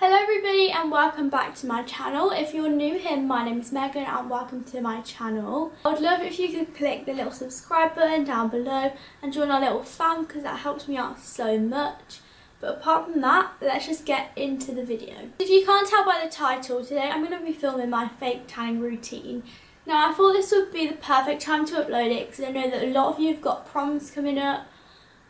Hello everybody and welcome back to my channel. If you're new here, my name is Megan and welcome to my channel. I would love if you could click the little subscribe button down below and join our little fam because that helps me out so much. But apart from that, let's just get into the video. If you can't tell by the title, today I'm going to be filming my fake tanning routine. Now I thought this would be the perfect time to upload it because I know that a lot of you have got proms coming up.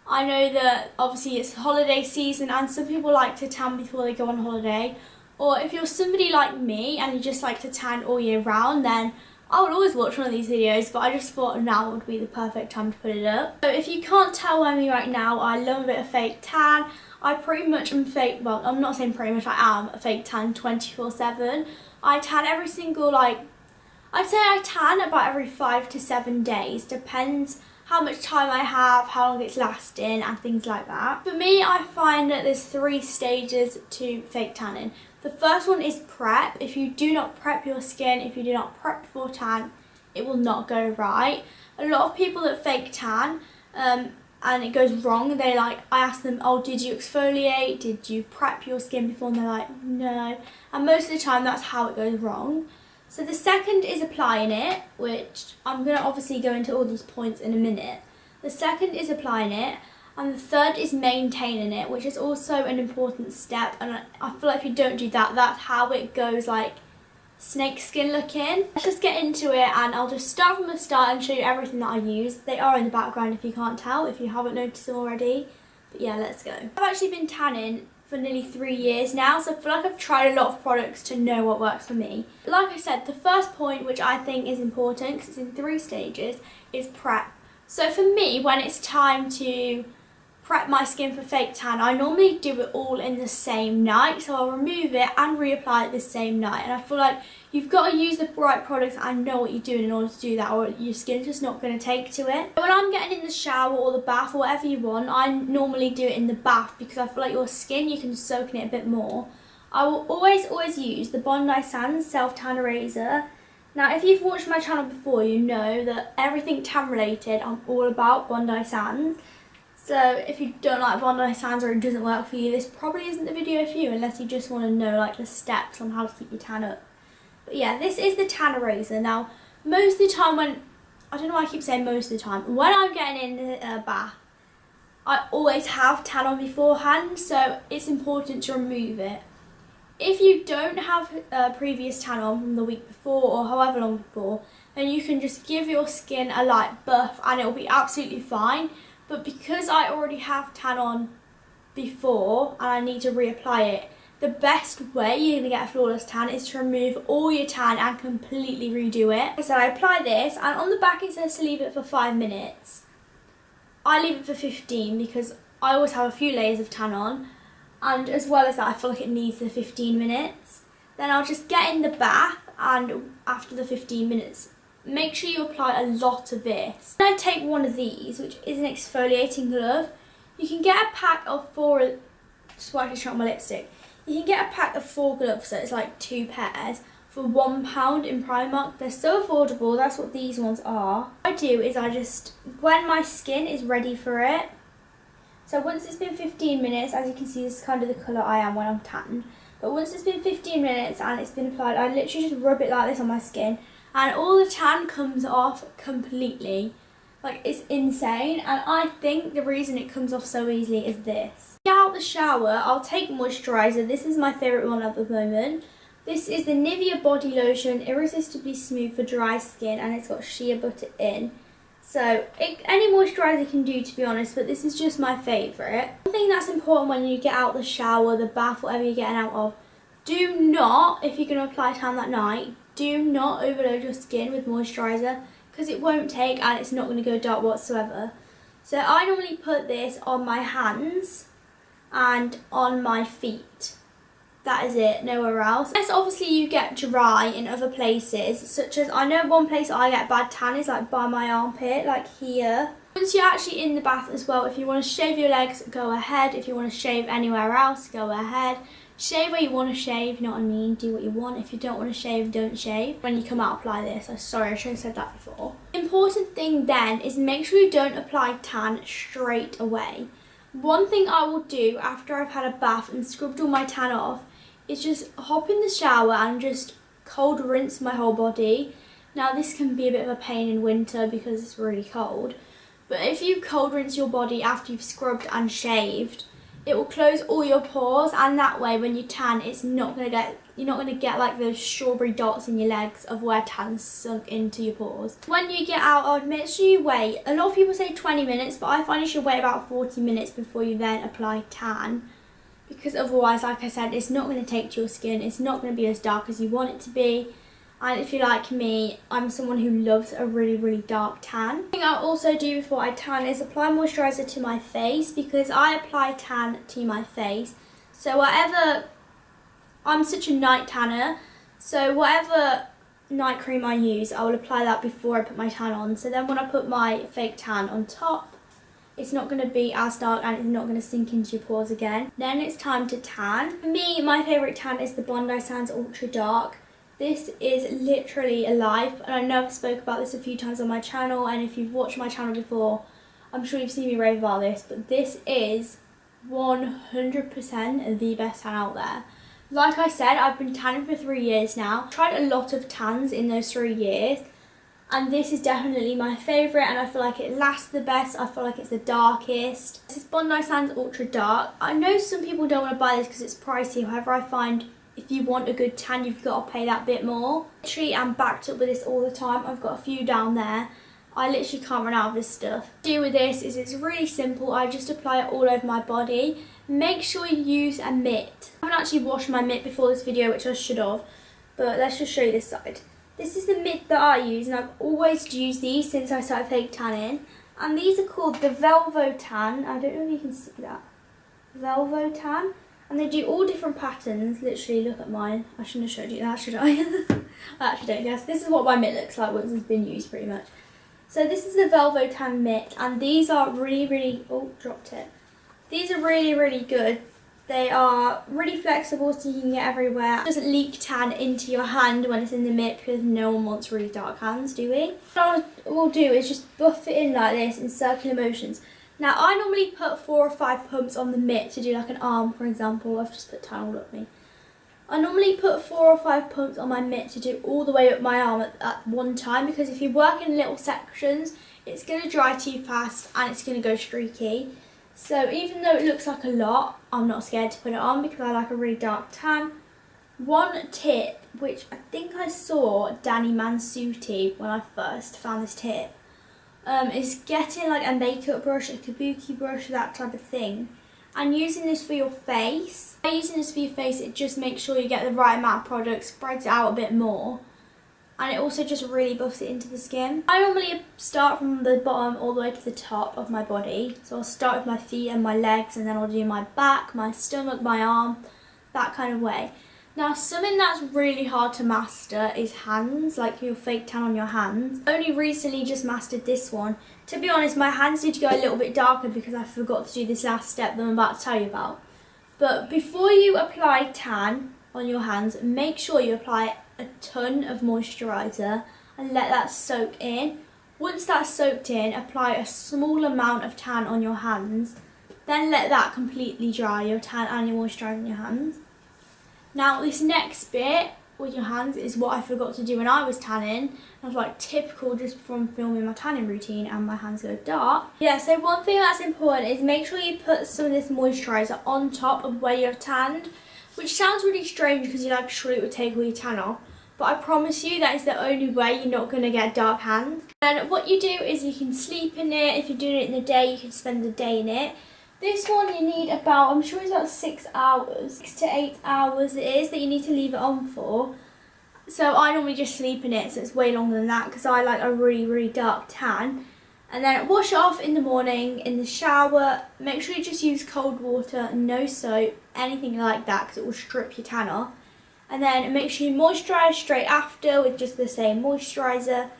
I know that obviously it's holiday season and some people like to tan before they go on holiday. Or if you're somebody like me and you just like to tan all year round, then I would always watch one of these videos, but I just thought now would be the perfect time to put it up. So if you can't tell by me right now, I love a bit of fake tan. I pretty much am fake, well I'm not saying pretty much, I am a fake tan 24/7. I tan every single I'd say I tan about every 5 to 7 days, depends how much time I have, how long it's lasting and things like that. For me, I find that there's 3 stages to fake tanning. The first one is prep. If you do not prep your skin, if you do not prep before tan, it will not go right. A lot of people that fake tan and it goes wrong, I ask them, oh, did you exfoliate? Did you prep your skin before? And they're like, no. And most of the time that's how it goes wrong. So the second is applying it, which I'm going to obviously go into all these points in a minute. The second is applying it, and the third is maintaining it, which is also an important step. And I feel like if you don't do that, that's how it goes like snake skin looking. Let's just get into it, and I'll just start from the start and show you everything that I use. They are in the background if you can't tell, if you haven't noticed them already. But yeah, let's go. I've actually been tanning for nearly 3 years now, so I feel like I've tried a lot of products to know what works for me. Like I said, the first point, which I think is important because it's in 3 stages, is prep. So for me, when it's time to prep my skin for fake tan, I normally do it all in the same night. So I'll remove it and reapply it the same night. And I feel like you've got to use the right products and know what you're doing in order to do that, or your skin's just not going to take to it. When I'm getting in the shower or the bath or whatever you want, I normally do it in the bath because I feel like your skin, you can soak in it a bit more. I will always use the Bondi Sands Self Tan Eraser. Now if you've watched my channel before, you know that everything tan related, I'm all about Bondi Sands. So if you don't like Bondi Sands or it doesn't work for you, this probably isn't the video for you unless you just want to know like the steps on how to keep your tan up. But yeah, this is the tan eraser. Now most of the time I don't know why I keep saying most of the time, when I'm getting in a bath, I always have tan on beforehand, so it's important to remove it. If you don't have a previous tan on from the week before or however long before, then you can just give your skin a light buff and it will be absolutely fine. But because I already have tan on before and I need to reapply it, the best way you're going to get a flawless tan is to remove all your tan and completely redo it. So I apply this, and on the back it says to leave it for 5 minutes. I leave it for 15 because I always have a few layers of tan on, and as well as that I feel like it needs the 15 minutes. Then I'll just get in the bath, and after the 15 minutes, make sure you apply a lot of this. Then I take one of these, which is an exfoliating glove. You can get a pack of 4, just wiping on my lipstick. You can get a pack of 4 gloves, so it's like 2 pairs, for £1 in Primark. They're so affordable, that's what these ones are. What I do is I just, when my skin is ready for it, so once it's been 15 minutes, as you can see this is kind of the colour I am when I'm tanned, but once it's been 15 minutes and it's been applied, I literally just rub it like this on my skin, and all the tan comes off completely. Like, it's insane, and I think the reason it comes off so easily is this. Get out the shower, I'll take moisturiser. This is my favourite one at the moment. This is the Nivea Body Lotion, Irresistibly Smooth for dry skin, and it's got shea butter in. So, any moisturiser can do, to be honest, but this is just my favourite. One thing that's important when you get out the shower, the bath, whatever you're getting out of, do not, if you're going to apply tan that night, do not overload your skin with moisturiser because it won't take and it's not going to go dark whatsoever. So I normally put this on my hands and on my feet. That is it, nowhere else. Unless obviously you get dry in other places, such as, I know one place I get bad tan is like by my armpit, like here. Once you're actually in the bath as well, if you want to shave your legs, go ahead. If you want to shave anywhere else, go ahead. Shave where you want to shave, you know what I mean? Do what you want. If you don't want to shave, don't shave. When you come out, apply this. I'm sorry, I should have said that before. The important thing then is make sure you don't apply tan straight away. One thing I will do after I've had a bath and scrubbed all my tan off is just hop in the shower and just cold rinse my whole body. Now this can be a bit of a pain in winter because it's really cold, but if you cold rinse your body after you've scrubbed and shaved, it will close all your pores, and that way when you tan, you're not gonna get like those strawberry dots in your legs of where tan's sunk into your pores. When you get out, I would make sure you wait. A lot of people say 20 minutes, but I find you should wait about 40 minutes before you then apply tan, because otherwise, like I said, it's not going to take to your skin. It's not going to be as dark as you want it to be. And if you're like me, I'm someone who loves a really, really dark tan. The thing I also do before I tan is apply moisturiser to my face, because I apply tan to my face. So I'm such a night tanner, so whatever night cream I use, I will apply that before I put my tan on. So then when I put my fake tan on top, it's not going to be as dark and it's not going to sink into your pores again. Then it's time to tan. For me, my favourite tan is the Bondi Sands Ultra Dark. This is literally alive, and I know I've spoke about this a few times on my channel, and if you've watched my channel before, I'm sure you've seen me rave about this, but this is 100% the best tan out there. Like I said, I've been tanning for 3 years now. I've tried a lot of tans in those 3 years, and this is definitely my favourite, and I feel like it lasts the best. I feel like it's the darkest. This is Bondi Sands Ultra Dark. I know some people don't want to buy this because it's pricey, however I find if you want a good tan, you've got to pay that bit more. Literally, I'm backed up with this all the time. I've got a few down there. I literally can't run out of this stuff. What I do with this is it's really simple. I just apply it all over my body. Make sure you use a mitt. I haven't actually washed my mitt before this video, which I should have, but let's just show you this side. This is the mitt that I use, and I've always used these since I started fake tanning. And these are called the Velvo Tan. I don't know if you can see that. Velvo Tan. And they do all different patterns. Literally, look at mine. I shouldn't have showed you that, should I? I actually don't guess. This is what my mitt looks like once it's been used, pretty much. So this is the Velvo Tan mitt, and these are really, oh, dropped it. These are really good. They are really flexible, so you can get everywhere. It doesn't leak tan into your hand when it's in the mitt, because no one wants really dark hands, do we? What we'll do is just buff it in like this in circular motions. Now, I normally put 4 or 5 pumps on the mitt to do like an arm, for example. I've just put tan all up me. I normally put 4 or 5 pumps on my mitt to do all the way up my arm at one time, because if you work in little sections, it's going to dry too fast and it's going to go streaky. So even though it looks like a lot, I'm not scared to put it on because I like a really dark tan. One tip, which I think I saw Danny Mansuti when I first found this tip, is getting like a makeup brush, a kabuki brush, that type of thing, and using this for your face. By using this for your face, it just makes sure you get the right amount of product, spreads it out a bit more, and it also just really buffs it into the skin. I normally start from the bottom all the way to the top of my body. So I'll start with my feet and my legs, and then I'll do my back, my stomach, my arm, that kind of way. Now, something that's really hard to master is hands, like your fake tan on your hands. I only recently just mastered this one. To be honest, my hands did go a little bit darker because I forgot to do this last step that I'm about to tell you about. But before you apply tan on your hands, make sure you apply a ton of moisturiser and let that soak in. Once that's soaked in, apply a small amount of tan on your hands. Then let that completely dry, your tan and your moisturiser on your hands. Now, this next bit with your hands is what I forgot to do when I was tanning. I was like typical just from filming my tanning routine, and my hands go dark. Yeah, so one thing that's important is make sure you put some of this moisturiser on top of where you're tanned, which sounds really strange because you're like, surely it would take all your tan off. But I promise you that is the only way you're not going to get dark hands. And what you do is you can sleep in it. If you're doing it in the day, you can spend the day in it. This one you need about, I'm sure it's about 6 hours, 6 to 8 hours it is that you need to leave it on for. So I normally just sleep in it, so it's way longer than that because I like a really dark tan. And then wash it off in the morning, in the shower. Make sure you just use cold water, no soap, anything like that, because it will strip your tan off. And then make sure you moisturise straight after with just the same moisturiser.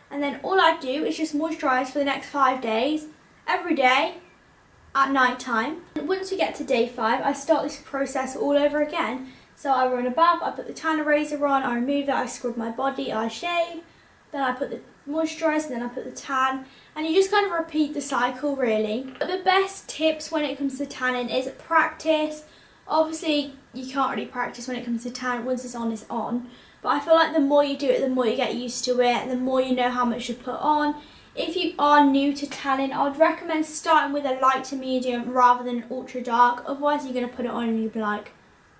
And then all I do is just moisturise for the next 5 days, every day, at night time. Once we get to day 5, I start this process all over again. So I run a bath, I put the tan eraser on, I remove that, I scrub my body, I shave, then I put the moisturiser, then I put the tan, and you just kind of repeat the cycle really. But the best tips when it comes to tanning is practice. Obviously, you can't really practice when it comes to tan. Once it's on, it's on. But I feel like the more you do it, the more you get used to it, the more you know how much you put on. If you are new to tanning, I would recommend starting with a light to medium rather than ultra dark. Otherwise, you're going to put it on and you'll be like,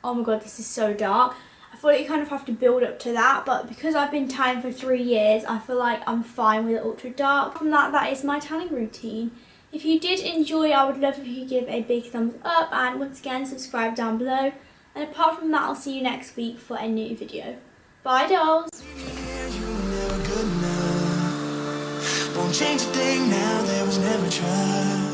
oh my god, this is so dark. I feel like you kind of have to build up to that, but because I've been tanning for 3 years, I feel like I'm fine with ultra dark. From that, that is my tanning routine. If you did enjoy, I would love if you could give a big thumbs up, and once again, subscribe down below. And apart from that, I'll see you next week for a new video. Bye, dolls! Won't change a thing now, there was never trust.